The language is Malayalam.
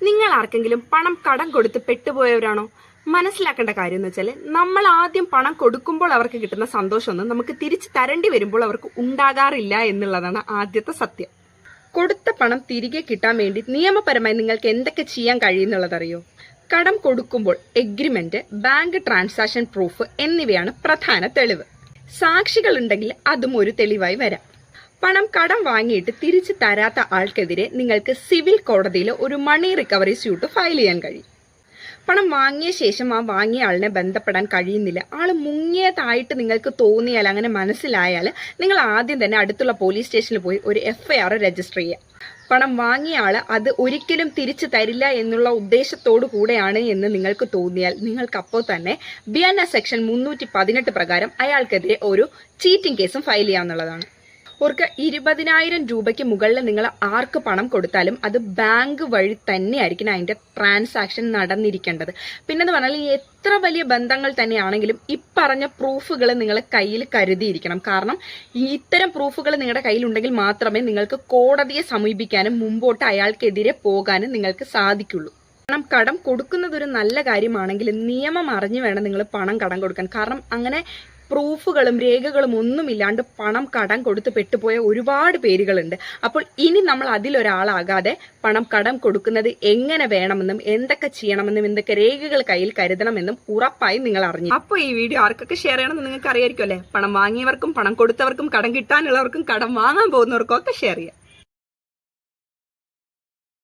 നിങ്ങൾ ആർക്കെങ്കിലും പണം കടം കൊടുത്ത് പെട്ടുപോയവരാണോ? മനസ്സിലാക്കേണ്ട കാര്യം എന്ന് വെച്ചാൽ നമ്മൾ ആദ്യം പണം കൊടുക്കുമ്പോൾ അവർക്ക് കിട്ടുന്ന സന്തോഷമൊന്നും നമുക്ക് തിരിച്ചു തരേണ്ടി വരുമ്പോൾ അവർക്ക് ഉണ്ടാകാറില്ല എന്നുള്ളതാണ് ആദ്യത്തെ സത്യം. കൊടുത്ത പണം തിരികെ കിട്ടാൻ വേണ്ടി നിയമപരമായി നിങ്ങൾക്ക് എന്തൊക്കെ ചെയ്യാൻ കഴിയുന്നുള്ളതറിയോ? കടം കൊടുക്കുമ്പോൾ എഗ്രിമെന്റ്, ബാങ്ക് ട്രാൻസാക്ഷൻ പ്രൂഫ് എന്നിവയാണ് പ്രധാന തെളിവ്. സാക്ഷികൾ ഉണ്ടെങ്കിൽ അതും ഒരു തെളിവായി വരാം. പണം കടം വാങ്ങിയിട്ട് തിരിച്ചു തരാത്ത ആൾക്കെതിരെ നിങ്ങൾക്ക് സിവിൽ കോടതിയിൽ ഒരു മണി റിക്കവറി സ്യൂട്ട് ഫയൽ ചെയ്യാൻ കഴിയും. പണം വാങ്ങിയ ശേഷം ആ വാങ്ങിയ ആളിനെ ബന്ധപ്പെടാൻ കഴിയുന്നില്ല, ആള് മുങ്ങിയതായിട്ട് നിങ്ങൾക്ക് തോന്നിയാൽ, അങ്ങനെ മനസ്സിലായാൽ നിങ്ങൾ ആദ്യം തന്നെ അടുത്തുള്ള പോലീസ് സ്റ്റേഷനിൽ പോയി ഒരു FIR രജിസ്റ്റർ ചെയ്യുക. പണം വാങ്ങിയ ആള് അത് ഒരിക്കലും തിരിച്ചു തരില്ല എന്നുള്ള ഉദ്ദേശത്തോടു കൂടെയാണ് എന്ന് നിങ്ങൾക്ക് തോന്നിയാൽ നിങ്ങൾക്ക് അപ്പോൾ തന്നെ BNS സെക്ഷൻ 318 പ്രകാരം അയാൾക്കെതിരെ ഒരു ചീറ്റിംഗ് കേസും ഫയൽ ചെയ്യാവുന്നതാണ്. ഓർക്ക് 20,000 രൂപയ്ക്ക് മുകളിൽ നിങ്ങൾ ആർക്ക് പണം കൊടുത്താലും അത് ബാങ്ക് വഴി തന്നെയായിരിക്കും അതിന്റെ ട്രാൻസാക്ഷൻ നടന്നിരിക്കേണ്ടത്. പിന്നെന്ന് പറഞ്ഞാൽ എത്ര വലിയ ബന്ധങ്ങൾ തന്നെയാണെങ്കിലും ഇപ്പറഞ്ഞ പ്രൂഫുകൾ നിങ്ങൾ കയ്യിൽ കരുതിയിരിക്കണം. കാരണം ഇത്തരം പ്രൂഫുകൾ നിങ്ങളുടെ കയ്യിലുണ്ടെങ്കിൽ മാത്രമേ നിങ്ങൾക്ക് കോടതിയെ സമീപിക്കാനും മുമ്പോട്ട് അയാൾക്കെതിരെ പോകാനും നിങ്ങൾക്ക് സാധിക്കുള്ളൂ. കാരണം കടം കൊടുക്കുന്നത് ഒരു നല്ല കാര്യമാണെങ്കിൽ നിയമം അറിഞ്ഞു വേണം നിങ്ങൾ പണം കടം കൊടുക്കാൻ. കാരണം അങ്ങനെ പ്രൂഫുകളും രേഖകളും ഒന്നുമില്ലാണ്ട് പണം കടം കൊടുത്ത് പെട്ടുപോയ ഒരുപാട് പേരുകളുണ്ട്. അപ്പോൾ ഇനി നമ്മൾ അതിലൊരാളാകാതെ പണം കടം കൊടുക്കുന്നത് എങ്ങനെ വേണമെന്നും എന്തൊക്കെ ചെയ്യണമെന്നും എന്തൊക്കെ രേഖകൾ കയ്യിൽ കരുതണമെന്നും ഉറപ്പായും നിങ്ങൾ അറിഞ്ഞു. അപ്പോൾ ഈ വീഡിയോ ആർക്കൊക്കെ ഷെയർ ചെയ്യണമെന്ന് നിങ്ങൾക്ക് അറിയായിരിക്കും അല്ലേ? പണം വാങ്ങിയവർക്കും പണം കൊടുത്തവർക്കും കടം കിട്ടാനുള്ളവർക്കും കടം വാങ്ങാൻ പോകുന്നവർക്കും ഒക്കെ ഷെയർ ചെയ്യാം.